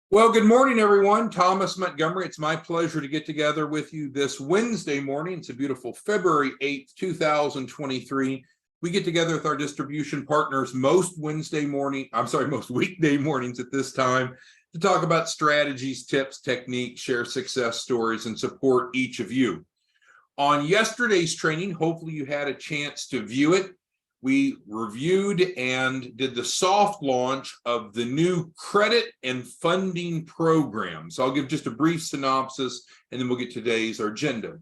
Well, good morning, everyone. Thomas Montgomery. It's my pleasure to get together with you this Wednesday morning. It's a beautiful February 8th, 2023. We get together with our distribution partners most weekday mornings at this time to talk about strategies, tips, techniques, share success stories, and support each of you. On yesterday's training, hopefully you had a chance to view it. We reviewed and did the soft launch of the new credit and funding program. So I'll give just a brief synopsis and then we'll get to today's agenda.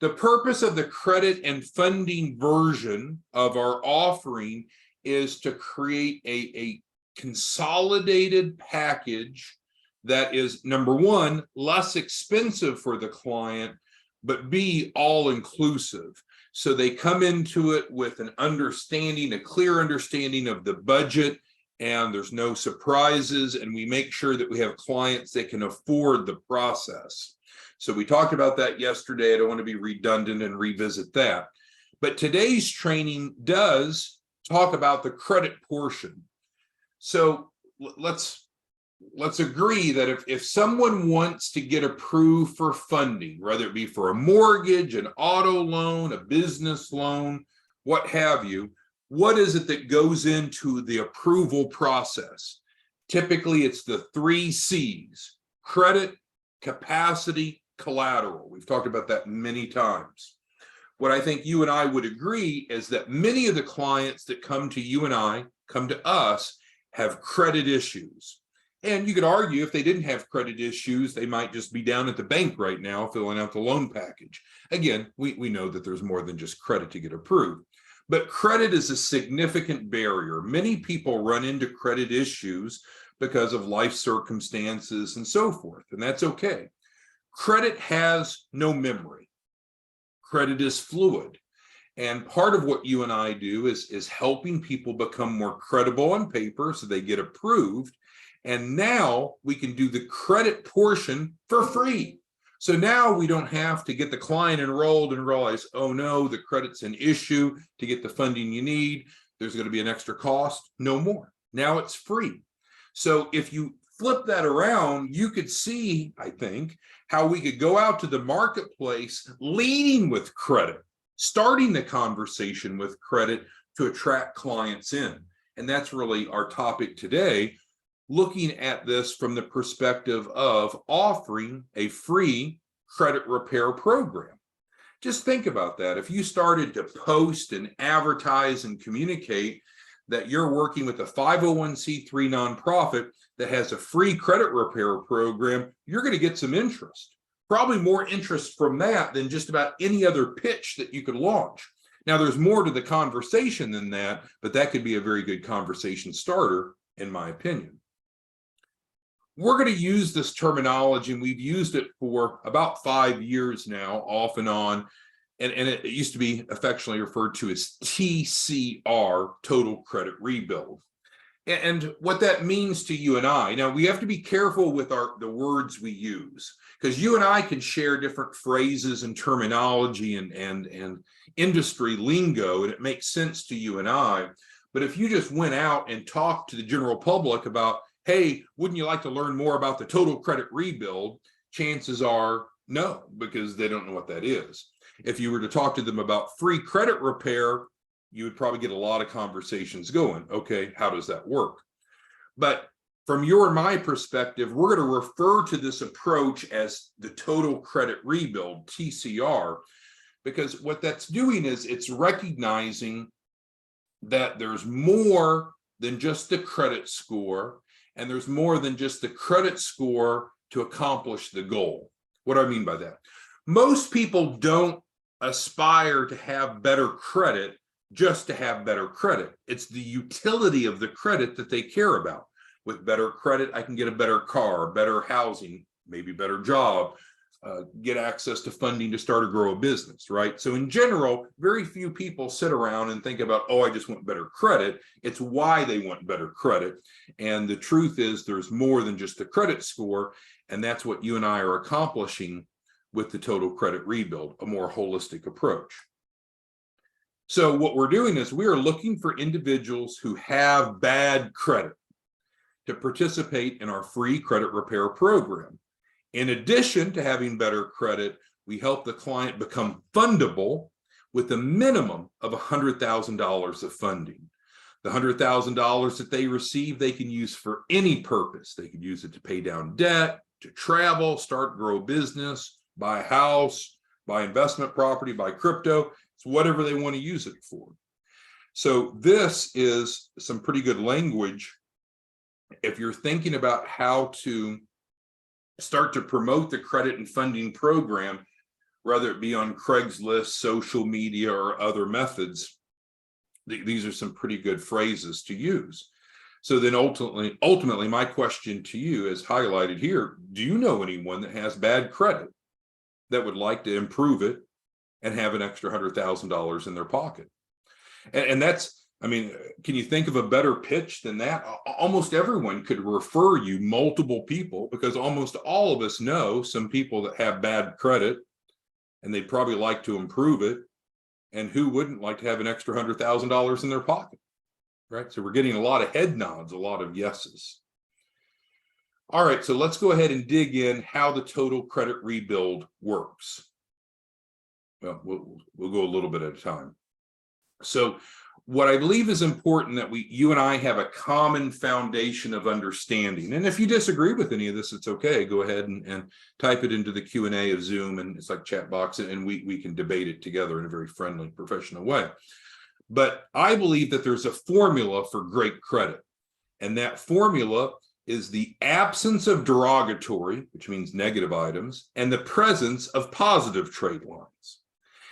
The purpose of the credit and funding version of our offering is to create a consolidated package that is, number one, less expensive for the client, but B, all-inclusive. So they come into it with an understanding, a clear understanding of the budget, and there's no surprises, and we make sure that we have clients that can afford the process. So we talked about that yesterday. I don't want to be redundant and revisit that. But today's training does talk about the credit portion. So let's agree that if someone wants to get approved for funding, whether it be for a mortgage, an auto loan, a business loan, what have you, what is it that goes into the approval process? Typically, it's the 3 C's: credit, capacity, collateral. We've talked about that many times. What I think you and I would agree is that many of the clients that come to you and I, come to us, have credit issues. And you could argue if they didn't have credit issues, they might just be down at the bank right now filling out the loan package. Again, we know that there's more than just credit to get approved. But credit is a significant barrier. Many people run into credit issues because of life circumstances and so forth, and that's okay. Credit has no memory. Credit is fluid. And part of what you and I do is helping people become more credible on paper so they get approved. And now we can do the credit portion for free. So now we don't have to get the client enrolled and realize, oh no, the credit's an issue to get the funding you need. There's going to be an extra cost. No more. Now it's free. So if you flip that around, you could see, I think, how we could go out to the marketplace leading with credit, starting the conversation with credit to attract clients in. And that's really our topic today, looking at this from the perspective of offering a free credit repair program. Just think about that. If you started to post and advertise and communicate that you're working with a 501c3 nonprofit that has a free credit repair program, you're going to get some interest. Probably more interest from that than just about any other pitch that you could launch. Now, there's more to the conversation than that, but that could be a very good conversation starter, in my opinion. We're going to use this terminology, and we've used it for about 5 years now, off and on, and it used to be affectionately referred to as TCR, Total Credit Rebuild. And what that means to you and I, now we have to be careful with the words we use, because you and I can share different phrases and terminology and industry lingo, and it makes sense to you and I. But if you just went out and talked to the general public about, hey, wouldn't you like to learn more about the total credit rebuild? Chances are no, because they don't know what that is. If you were to talk to them about free credit repair, you would probably get a lot of conversations going. Okay, how does that work? But from your and my perspective, we're going to refer to this approach as the total credit rebuild, TCR, because what that's doing is it's recognizing that there's more than just the credit score, and there's more than just the credit score to accomplish the goal. What do I mean by that? Most people don't aspire to have better credit just to have better credit. It's the utility of the credit that they care about. With better credit, I can get a better car, better housing, maybe better job, get access to funding to start or grow a business, right? So in general, very few people sit around and think about, oh, I just want better credit. It's why they want better credit. And the truth is there's more than just the credit score. And that's what you and I are accomplishing with the total credit rebuild, a more holistic approach. So what we're doing is we are looking for individuals who have bad credit. to participate in our free credit repair program. In addition to having better credit, we help the client become fundable with a minimum of $100,000 of funding. The $100,000 that they receive, they can use for any purpose. They could use it to pay down debt, to travel, start, grow business, buy a house, buy investment property, buy crypto. It's whatever they want to use it for. So this is some pretty good language if you're thinking about how to start to promote the credit and funding program, whether it be on Craigslist, social media, or other methods. These are some pretty good phrases to use. So then ultimately, my question to you is highlighted here. Do you know anyone that has bad credit that would like to improve it and have an extra $100,000 in their pocket? And that's, I mean, can you think of a better pitch than that? Almost everyone could refer you multiple people, because almost all of us know some people that have bad credit and they'd probably like to improve it. And who wouldn't like to have an extra $100,000 in their pocket, right? So we're getting a lot of head nods, a lot of yeses. All right, so let's go ahead and dig in how the total credit rebuild works. Well, we'll go a little bit at a time. So what I believe is important that you and I have a common foundation of understanding. And if you disagree with any of this, it's okay. Go ahead and type it into the Q&A of Zoom, and it's like chat box, and we can debate it together in a very friendly, professional way. But I believe that there's a formula for great credit. And that formula is the absence of derogatory, which means negative items, and the presence of positive trade lines.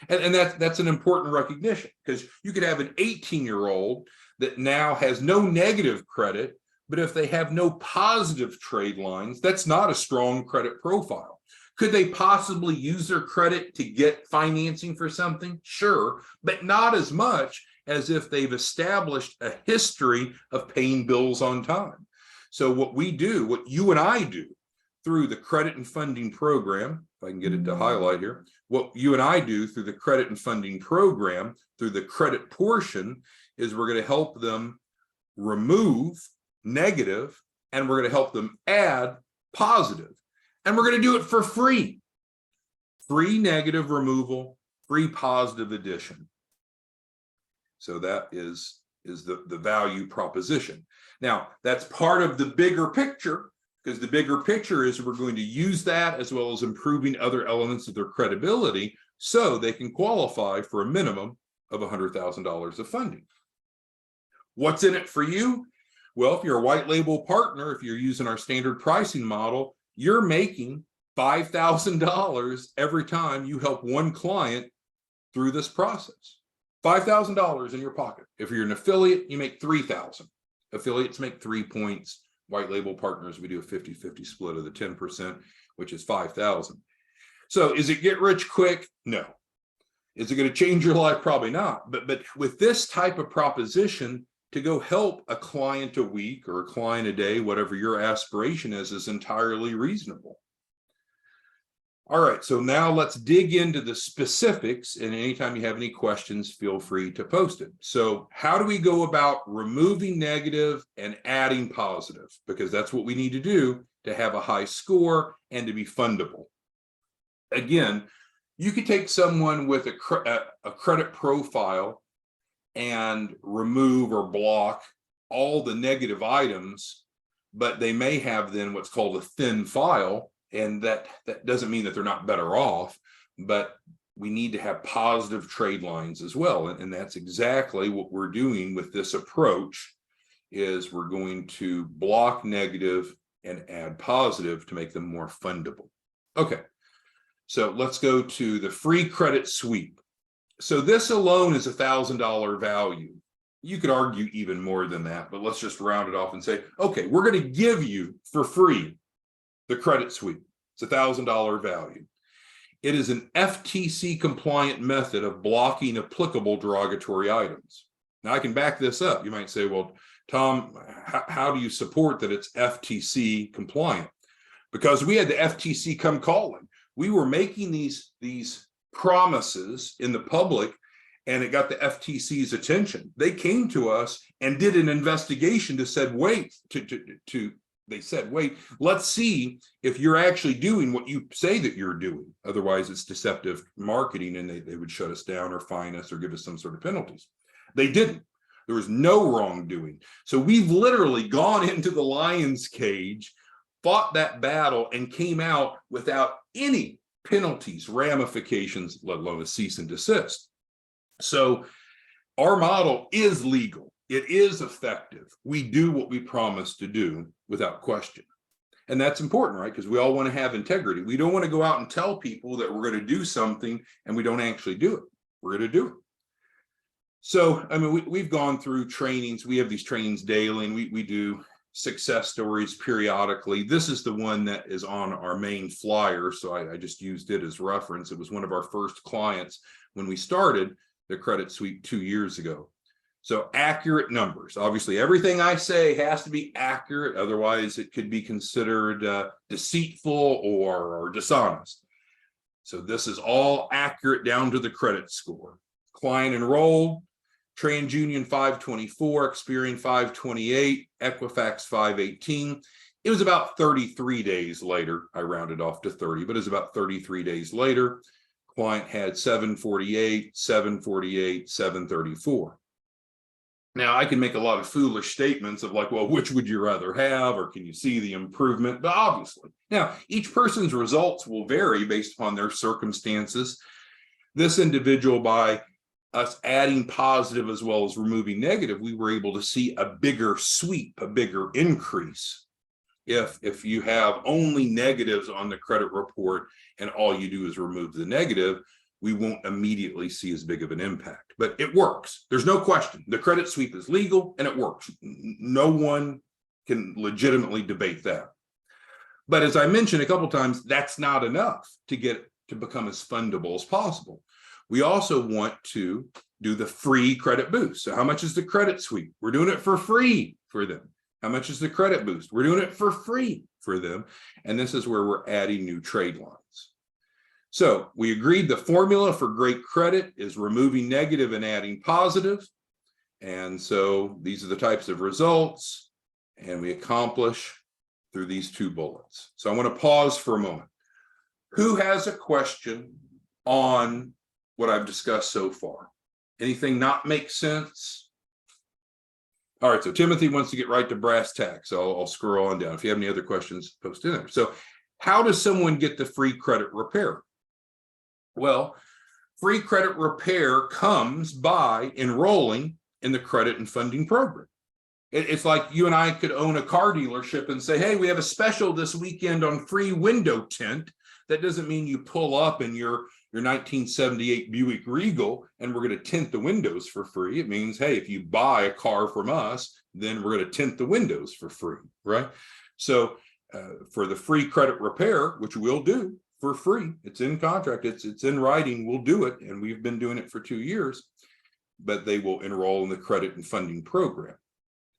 And that's an important recognition, because you could have an 18-year-old that now has no negative credit, but if they have no positive trade lines, that's not a strong credit profile. Could they possibly use their credit to get financing for something? Sure, but not as much as if they've established a history of paying bills on time. So what we do, what you and I do through the credit and funding program, if I can get it to highlight here, what you and I do through the credit and funding program, through the credit portion, is we're going to help them remove negative, and we're going to help them add positive. And we're going to do it for free. Free negative removal, free positive addition. So that is the value proposition. Now, that's part of the bigger picture, because the bigger picture is we're going to use that as well as improving other elements of their credibility so they can qualify for a minimum of $100,000 of funding. What's in it for you? Well, if you're a white label partner, if you're using our standard pricing model, you're making $5,000 every time you help one client through this process. $5,000 in your pocket. If you're an affiliate, you make $3,000. Affiliates make 3 points. White label partners, we do a 50-50 split of the 10%, which is 5,000. So is it get rich quick? No. Is it going to change your life? Probably not. But with this type of proposition, to go help a client a week or a client a day, whatever your aspiration is entirely reasonable. All right, so now let's dig into the specifics, and anytime you have any questions, feel free to post it. So how do we go about removing negative and adding positive? Because that's what we need to do to have a high score and to be fundable. Again, you could take someone with a credit profile and remove or block all the negative items, but they may have then what's called a thin file. And that doesn't mean that they're not better off, but we need to have positive trade lines as well. And that's exactly what we're doing with this approach, is we're going to block negative and add positive to make them more fundable. Okay, so let's go to the free credit sweep. So this alone is $1,000 value. You could argue even more than that, but let's just round it off and say, okay, we're going to give you for free the credit sweep. It's $1,000 value. It is an FTC compliant method of blocking applicable derogatory items. Now I can back this up. You might say, well, Tom, how do you support that it's FTC compliant? Because we had the FTC come calling. We were making these promises in the public, and it got the FTC's attention. They came to us and did an investigation to said, wait, they said, wait, let's see if you're actually doing what you say that you're doing. Otherwise, it's deceptive marketing, and they would shut us down or fine us or give us some sort of penalties. They didn't. There was no wrongdoing. So we've literally gone into the lion's cage, fought that battle, and came out without any penalties, ramifications, let alone a cease and desist. So our model is legal. It is effective. We do what we promise to do without question. And that's important, right? Because we all want to have integrity. We don't want to go out and tell people that we're going to do something and we don't actually do it. We're going to do it. So, I mean, we've gone through trainings. We have these trainings daily, and we do success stories periodically. This is the one that is on our main flyer, so I just used it as reference. It was one of our first clients when we started the credit suite 2 years ago. So accurate numbers. Obviously, everything I say has to be accurate. Otherwise, it could be considered deceitful or dishonest. So this is all accurate down to the credit score. Client enrolled, TransUnion 524, Experian 528, Equifax 518. It was about 33 days later. I rounded off to 30, but it was about 33 days later. Client had 748, 748, 734. Now, I can make a lot of foolish statements of like, well, which would you rather have, or can you see the improvement? But obviously, now each person's results will vary based upon their circumstances. This individual, by us adding positive as well as removing negative, we were able to see a bigger sweep, a bigger increase. If you have only negatives on the credit report and all you do is remove the negative, we won't immediately see as big of an impact. But it works. There's no question. The credit sweep is legal and it works. No one can legitimately debate that. But as I mentioned a couple of times, that's not enough to get to become as fundable as possible. We also want to do the free credit boost. So how much is the credit sweep? We're doing it for free for them. How much is the credit boost? We're doing it for free for them. And this is where we're adding new trade lines. So we agreed the formula for great credit is removing negative and adding positive. And so these are the types of results, and we accomplish through these two bullets. So I want to pause for a moment. Who has a question on what I've discussed so far? Anything not make sense? All right, so Timothy wants to get right to brass tacks. So I'll scroll on down. If you have any other questions, post in there. So how does someone get the free credit repair? Well, free credit repair comes by enrolling in the credit and funding program. It's like you and I could own a car dealership and say, hey, we have a special this weekend on free window tint. That doesn't mean you pull up in your 1978 Buick Regal and we're going to tint the windows for free. It means, hey, if you buy a car from us, then we're going to tint the windows for free, right? So for the free credit repair, which we'll do for free, it's in contract, it's in writing, we'll do it, and we've been doing it for 2 years, but they will enroll in the credit and funding program.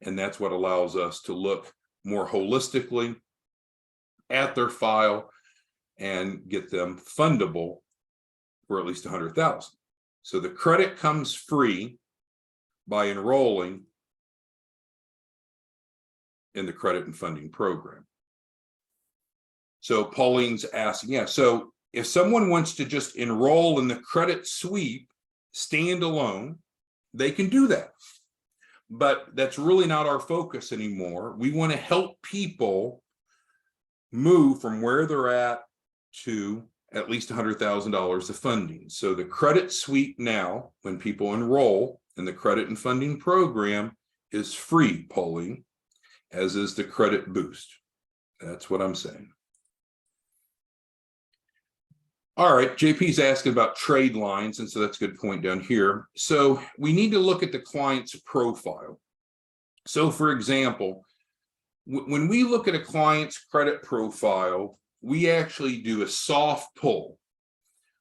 And that's what allows us to look more holistically at their file and get them fundable for at least $100,000. So the credit comes free by enrolling in the credit and funding program. So Pauline's asking, yeah, so if someone wants to just enroll in the credit sweep standalone, they can do that. But that's really not our focus anymore. We want to help people move from where they're at to at least $100,000 of funding. So the credit sweep now, when people enroll in the credit and funding program, is free, Pauline, as is the credit boost. That's what I'm saying. All right, JP's asking about trade lines, and so that's a good point down here. So we need to look at the client's profile. So for example, when we look at a client's credit profile, we actually do a soft pull.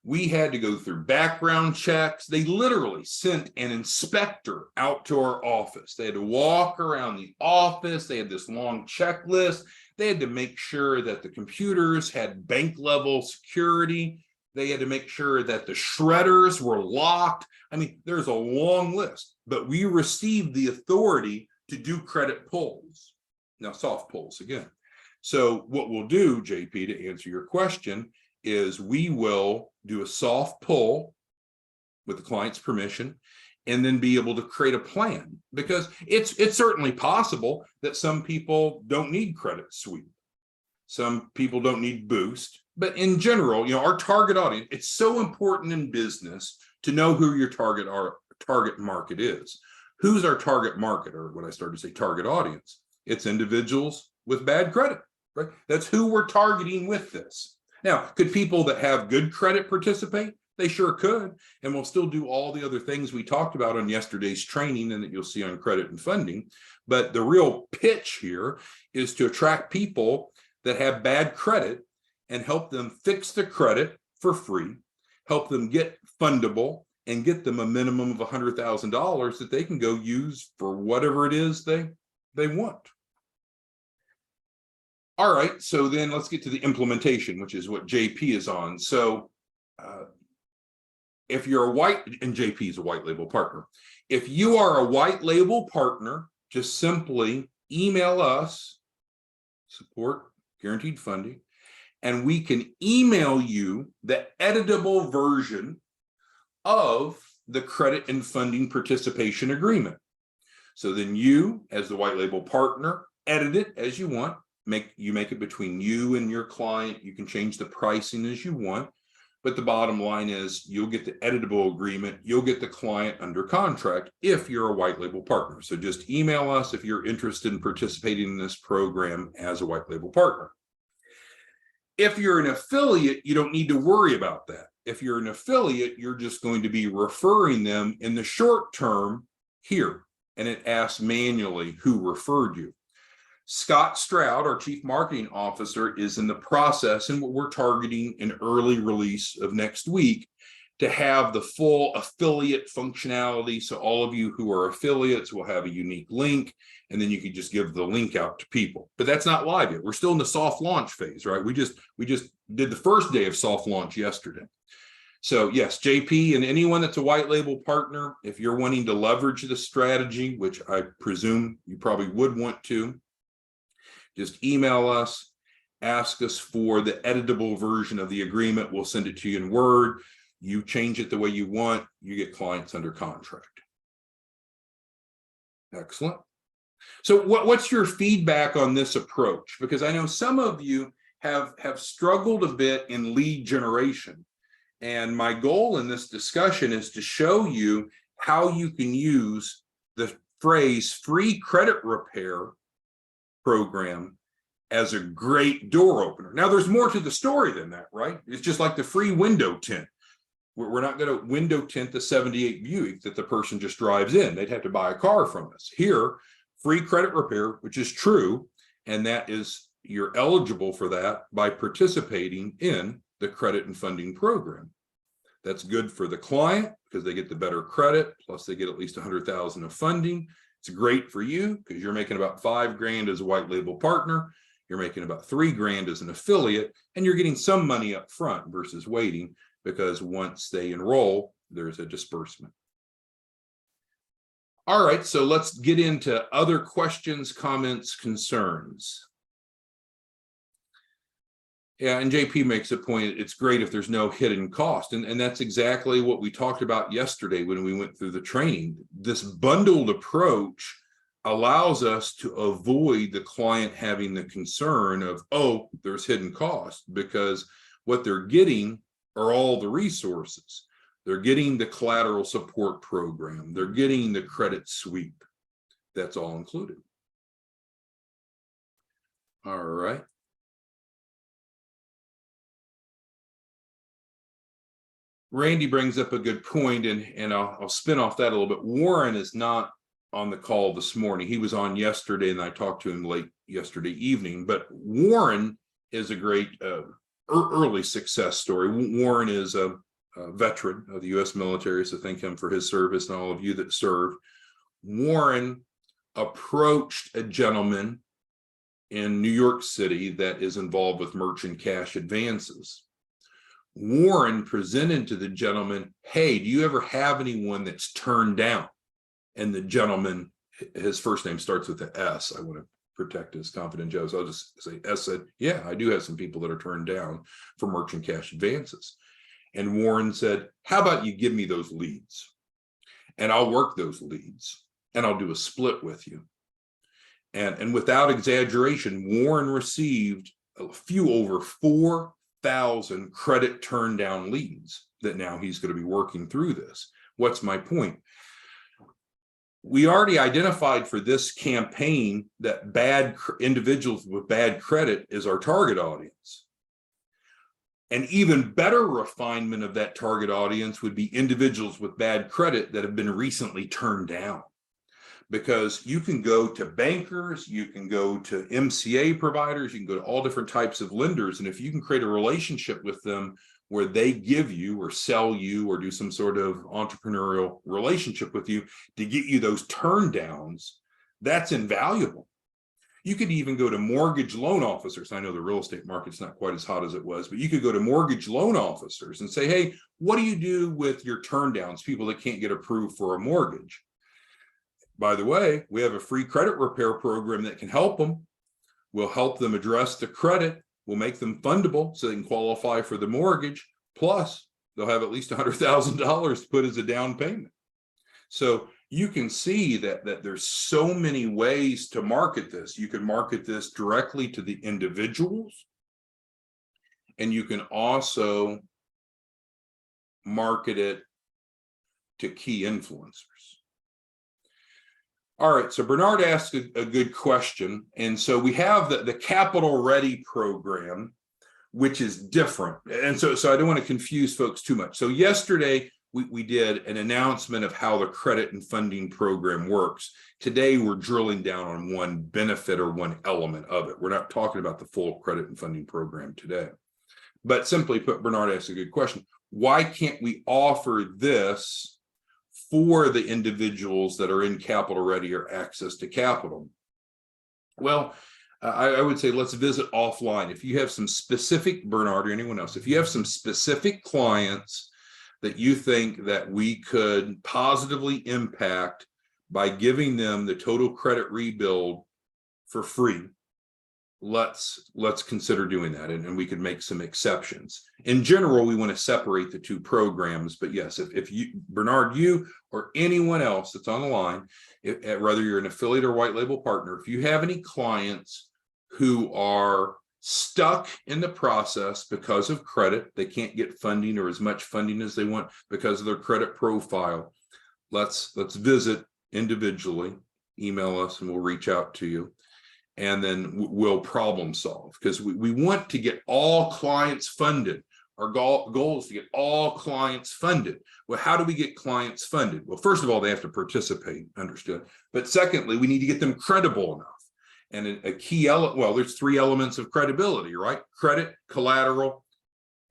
We had to go through background checks. They literally sent an inspector out to our office. They had to walk around the office. They had this long checklist. They had to make sure that the computers had bank level security. They had to make sure that the shredders were locked. I mean, there's a long list, but we received the authority to do credit pulls. Now, soft pulls again. So what we'll do, JP, to answer your question, is we will do a soft pull with the client's permission, and then be able to create a plan, because it's certainly possible that some people don't need credit sweep. Some people don't need boost, but in general, our target audience, it's so important in business to know who your target market is. Who's our target market, or what I started to say, target audience? It's individuals with bad credit, right? That's who we're targeting with this. Now, could people that have good credit participate? They sure could, and we'll still do all the other things we talked about on yesterday's training and that you'll see on credit and funding. But the real pitch here is to attract people that have bad credit and help them fix the credit for free, help them get fundable, and get them a minimum of $100,000 that they can go use for whatever it is they want. All right, so then let's get to the implementation, which is what JP is on. So if you're and JP is a white label partner. If you are a white label partner, just simply email us, support guaranteed funding, and we can email you the editable version of the credit and funding participation agreement. So then you, as the white label partner, edit it as you want. You make it between you and your client. You can change the pricing as you want. But the bottom line is you'll get the editable agreement. You'll get the client under contract if you're a white label partner. So just email us if you're interested in participating in this program as a white label partner. If you're an affiliate, you don't need to worry about that. If you're an affiliate, you're just going to be referring them in the short term here. And it asks manually who referred you. Scott Stroud, our Chief Marketing Officer, is in the process, and we're targeting an early release of next week to have the full affiliate functionality. So all of you who are affiliates will have a unique link, and then you can just give the link out to people. But that's not live yet. We're still in the soft launch phase, right? We just did the first day of soft launch yesterday. So yes, JP and anyone that's a white label partner, if you're wanting to leverage the strategy, which I presume you probably would want to, just email us, ask us for the editable version of the agreement. We'll send it to you in Word. You change it the way you want, you get clients under contract. Excellent. So what's your feedback on this approach? Because I know some of you have struggled a bit in lead generation. And my goal in this discussion is to show you how you can use the phrase free credit repair program as a great door opener. Now, there's more to the story than that, right? It's just like the free window tint. We're not going to window tint the 78 Buick that the person just drives in. They'd have to buy a car from us. Here, free credit repair, which is true, and that is you're eligible for that by participating in the credit and funding program. That's good for the client because they get the better credit, plus they get at least $100,000 of funding. It's great for you because you're making about $5,000 as a white label partner. You're making about $3,000 as an affiliate, and you're getting some money up front versus waiting, because once they enroll, there's a disbursement. All right, so let's get into other questions, comments, concerns. Yeah, and JP makes a point, it's great if there's no hidden cost. And that's exactly what we talked about yesterday when we went through the training. This bundled approach allows us to avoid the client having the concern of, oh, there's hidden cost, because what they're getting are all the resources. They're getting the collateral support program. They're getting the credit sweep. That's all included. All right. Randy brings up a good point, and I'll spin off that a little bit. Warren is not on the call this morning. He was on yesterday, and I talked to him late yesterday evening. But Warren is a great early success story. Warren is a veteran of the U.S. military, so thank him for his service and all of you that served. Warren approached a gentleman in New York City that is involved with merchant cash advances. Warren presented to the gentleman, hey, do you ever have anyone that's turned down? And the gentleman, his first name starts with an S. I want to protect his confidentiality. So I'll just say S said, yeah, I do have some people that are turned down for merchant cash advances. And Warren said, how about you give me those leads and I'll work those leads and I'll do a split with you. And without exaggeration, Warren received a few over 4,000 credit turn down leads that now he's going to be working through this. What's my point? We already identified for this campaign that bad individuals with bad credit is our target audience. An even better refinement of that target audience would be individuals with bad credit that have been recently turned down. Because you can go to bankers, you can go to MCA providers, you can go to all different types of lenders. And if you can create a relationship with them where they give you or sell you or do some sort of entrepreneurial relationship with you to get you those turn downs, that's invaluable. You could even go to mortgage loan officers. I know the real estate market's not quite as hot as it was, but you could go to mortgage loan officers and say, hey, what do you do with your turn downs, people that can't get approved for a mortgage? By the way, we have a free credit repair program that can help them. We'll help them address the credit. We'll make them fundable so they can qualify for the mortgage. Plus, they'll have at least $100,000 to put as a down payment. So you can see that there's so many ways to market this. You can market this directly to the individuals, and you can also market it to key influencers. All right, so Bernard asked a good question. And so we have the Capital Ready program, which is different. And so I don't want to confuse folks too much. So yesterday, we did an announcement of how the credit and funding program works. Today, we're drilling down on one benefit or one element of it. We're not talking about the full credit and funding program today. But simply put, Bernard asked a good question. Why can't we offer this for the individuals that are in Capital Ready or access to capital? Well, I would say let's visit offline. If you have some specific, Bernard or anyone else, if you have some specific clients that you think that we could positively impact by giving them the total credit rebuild for free, let's consider doing that, and we could make some exceptions. In general, we want to separate the two programs, but yes, if you, Bernard, you or anyone else that's on the line, whether you're an affiliate or white label partner, if you have any clients who are stuck in the process because of credit, they can't get funding or as much funding as they want because of their credit profile, let's visit individually, email us, and we'll reach out to you. And then we'll problem solve, because we want to get all clients funded. Our goal is to get all clients funded. Well, how do we get clients funded? Well, first of all, they have to participate, understood. But secondly, we need to get them credible enough. And a key element, well, there's three elements of credibility, right? Credit, collateral,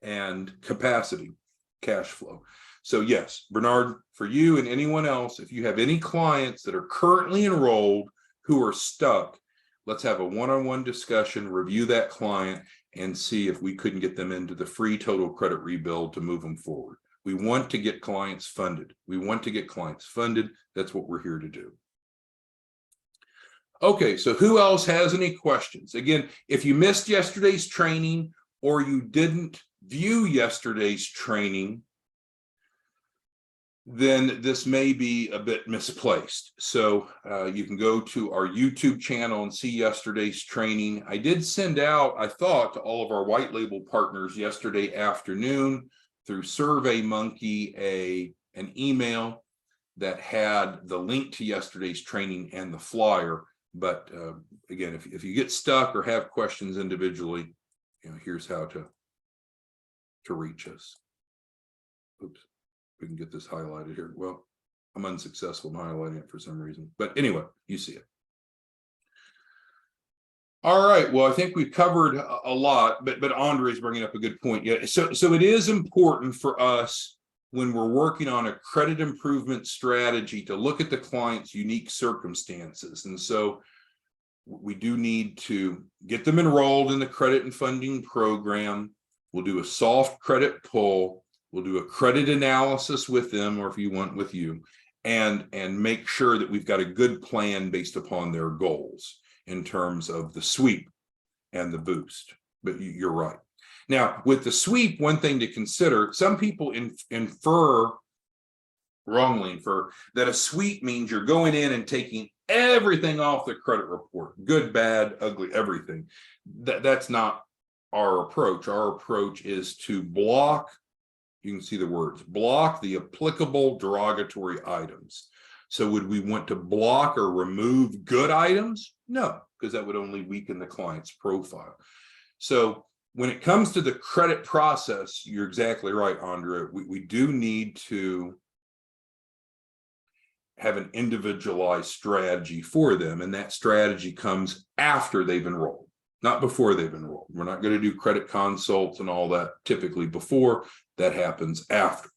and capacity, cash flow. So yes, Bernard, for you and anyone else, if you have any clients that are currently enrolled who are stuck, let's have a one-on-one discussion, review that client, and see if we couldn't get them into the free total credit rebuild to move them forward. We want to get clients funded. We want to get clients funded. That's what we're here to do. Okay, so who else has any questions? Again, if you missed yesterday's training or you didn't view yesterday's training, then this may be a bit misplaced. So you can go to our YouTube channel and see yesterday's training. I did send out, I thought, to all of our white label partners yesterday afternoon through SurveyMonkey an email that had the link to yesterday's training and the flyer. But again, if you get stuck or have questions individually, here's how to reach us. Oops. We can get this highlighted here. Well, I'm unsuccessful in highlighting it for some reason, but anyway, you see it. All right, well, I think we've covered a lot, but Andre's bringing up a good point. Yeah, so it is important for us when we're working on a credit improvement strategy to look at the client's unique circumstances. And so we do need to get them enrolled in the credit and funding program. We'll do a soft credit pull. We'll do a credit analysis with them, or if you want, with you, and make sure that we've got a good plan based upon their goals in terms of the sweep and the boost. But you're right. Now, with the sweep, one thing to consider, some people wrongly infer that a sweep means you're going in and taking everything off the credit report, good, bad, ugly, everything. That's not our approach. Our approach is to block, you can see the words, block the applicable derogatory items. So would we want to block or remove good items? No, because that would only weaken the client's profile. So when it comes to the credit process, you're exactly right, Andrea. We do need to have an individualized strategy for them, and that strategy comes after they've enrolled, not before they've enrolled. We're not going to do credit consults and all that typically before. That happens after.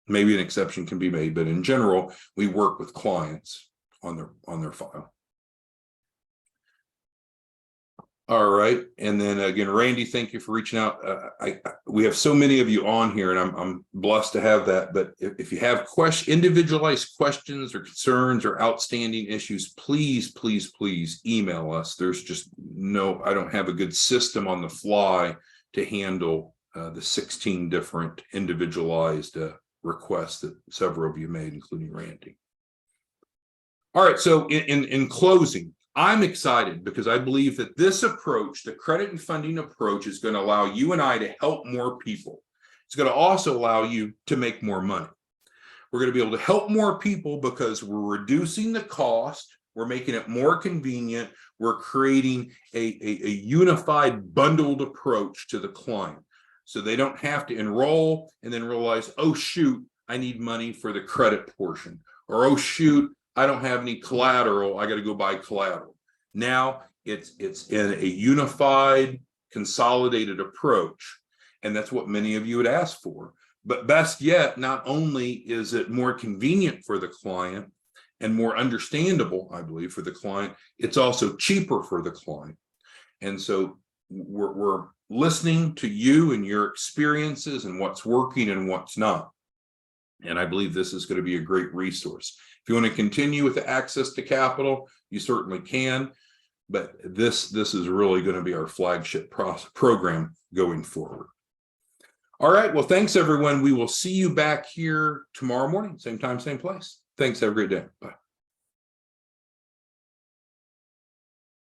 Maybe an exception can be made, but in general, we work with clients on their file. All right, and then again, Randy, thank you for reaching out. We have so many of you on here, and I'm blessed to have that. But if you have individualized questions or concerns or outstanding issues, please email us. There's just I don't have a good system on the fly to handle the 16 different individualized requests that several of you made, including Randy. All right, so in closing, I'm excited because I believe that this approach, the credit and funding approach, is going to allow you and I to help more people. It's going to also allow you to make more money. We're going to be able to help more people because we're reducing the cost. We're making it more convenient. We're creating a unified bundled approach to the client. So they don't have to enroll and then realize, oh, shoot, I need money for the credit portion. Or, oh, shoot, I don't have any collateral. I got to go buy collateral. Now it's in a unified, consolidated approach. And that's what many of you would ask for. But best yet, not only is it more convenient for the client and more understandable, I believe, for the client, it's also cheaper for the client. And so we're listening to you and your experiences and what's working and what's not. And I believe this is going to be a great resource. If you want to continue with the access to capital, you certainly can. But this is really going to be our flagship program going forward. All right. Well, thanks, everyone. We will see you back here tomorrow morning, same time, same place. Thanks. Have a great day. Bye.